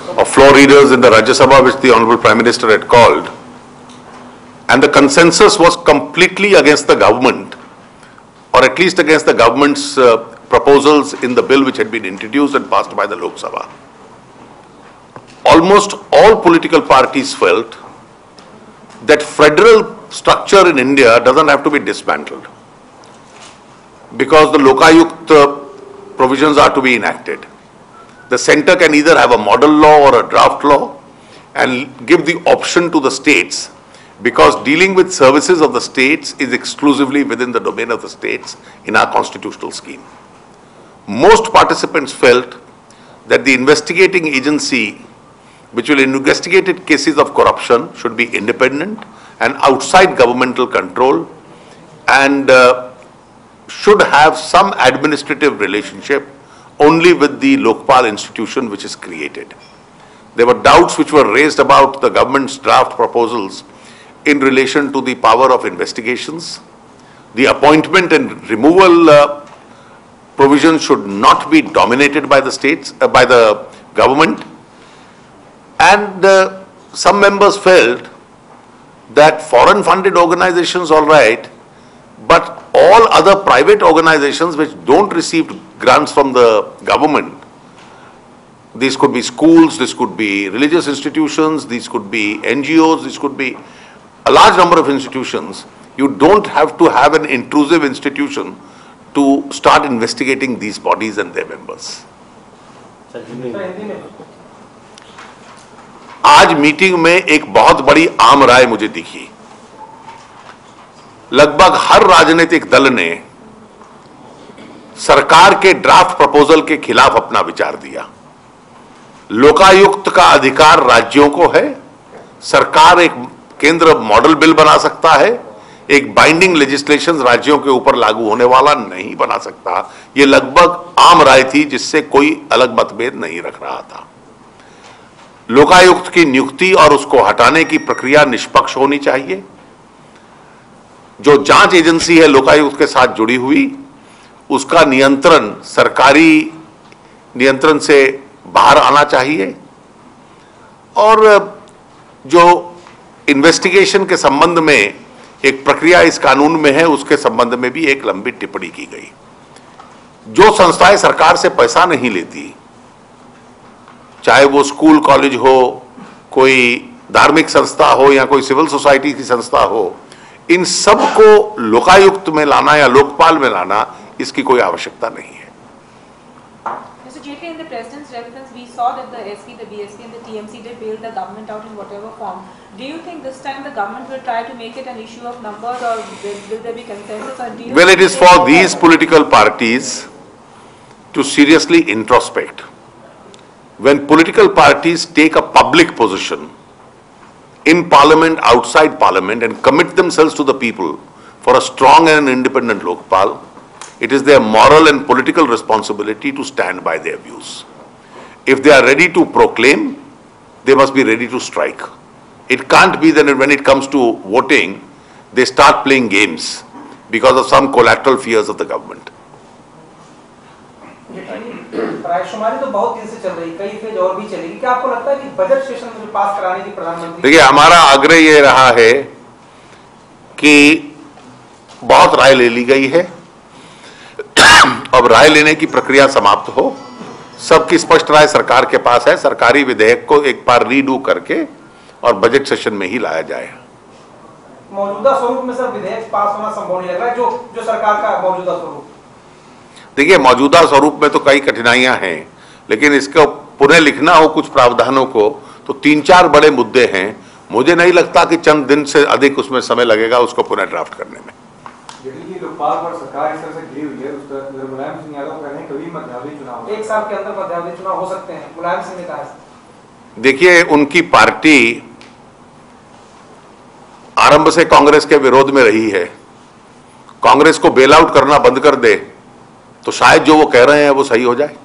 of floor readers in the Rajya Sabha, which the Honorable Prime Minister had called, and the consensus was completely against the government, or at least against the government's proposals in the bill which had been introduced and passed by the Lok Sabha. Almost all political parties felt that federal structure in India doesn't have to be dismantled, because the Lokayukt provisions are to be enacted. The center can either have a model law or a draft law and give the option to the states, because dealing with services of the states is exclusively within the domain of the states in our constitutional scheme. Most participants felt that the investigating agency which will investigate cases of corruption should be independent and outside governmental control, and should have some administrative relationship only with the Lokpal institution which is created. There were doubts which were raised about the government's draft proposals in relation to the power of investigations. The appointment and removal provisions should not be dominated by the states, by the government. And some members felt that foreign funded organizations, all right, but all other private organizations which don't receive grants from the government, these could be schools, this could be religious institutions, these could be NGOs, this could be a large number of institutions. You don't have to have an intrusive institution to start investigating these bodies and their members. आज meeting में एक बहुत बड़ी आम राय मुझे दिखी। लगभग हर राजनीतिक दल ने सरकार के ड्राफ्ट प्रपोजल के खिलाफ अपना विचार दिया। लोकायुक्त का अधिकार राज्यों को है, सरकार एक केंद्र मॉडल बिल बना सकता है, एक बाइंडिंग लेजिस्लेशन राज्यों के ऊपर लागू होने वाला नहीं बना सकता। यह लगभग आम राय थी जिससे कोई अलग मतभेद नहीं रख रहा था। लोकायुक्त की नियुक्ति और उसको हटाने की प्रक्रिया निष्पक्ष होनी चाहिए। जो जांच एजेंसी है लोकायुक्त के साथ जुड़ी हुई, उसका नियंत्रण सरकारी नियंत्रण से बाहर आना चाहिए, और जो इन्वेस्टिगेशन के संबंध में एक प्रक्रिया इस कानून में है, उसके संबंध में भी एक लंबी टिप्पणी की गई। जो संस्थाएं सरकार से पैसा नहीं लेती, चाहे वो स्कूल कॉलेज हो, कोई धार्मिक संस्था हो या कोई सिविल सोसाइटी की संस्था हो, इन सब को लोकायुक्त में लाना या लोकपाल में लाना, इसकी कोई आवश्यकता नहीं है। Mr. JK, in the President's reference, we saw that the SP, the BSP and the TMC did bail the government out in whatever form. Do you think this time the government will try to make it an issue of numbers, or will there be consensus? Or do you well, it is for these political parties to seriously introspect. When political parties take a public position in parliament, outside parliament, and commit themselves to the people for a strong and independent Lokpal, it is their moral and political responsibility to stand by their views. If they are ready to proclaim, they must be ready to strike. It can't be that when it comes to voting, they start playing games because of some collateral fears of the government. रायशुमारी तो बहुत दिन से चल रही, कई phase और भी चलेगी। क्या आपको लगता है कि बजट सेशन में पास कराने की प्रधानमंत्री? देखिए, हमारा आग्रह ये रहा है कि बहुत राय ले ली गई है, अब राय लेने की प्रक्रिया समाप्त हो, सबकी स्पष्ट राय सरकार के पास है, सरकारी विधेयक को एक बार रीडू करके और बजट सेशन में ही लाया जाए। मौजूदा स्वरूप में सर विधेयक पास होना संभव नहीं लग रहा है, जो सरकार का मौजूदा स्वरूप। देखिए, मौजूदा स्वरूप में तो कई कठिनाइयां हैं, लेकिन इसको पुनः लिखना हो कुछ प्रावधानों को तो 3-4 बड़े मुद्दे हैं। मुझे नहीं लगता कि चंद दिन से अधिक उसमें समय लगेगा उसको पुनः ड्राफ्ट करने में। लोकपाल पर सरकार इस तरह से घिरी हुई है, उस तरह मुलायम सिंह यादव कह रहे हैं कभी मध्यावधि चुनाव, 1 साल के अंदर मध्यावधि चुनाव हो सकते हैं, मुलायम सिंह ने कहा है। देखिए, उनकी पार्टी आरंभ से कांग्रेस के विरोध में रही है। कांग्रेस को बेल आउट करना बंद कर दे तो शायद जो वो कह रहे हैं वो सही हो जाए।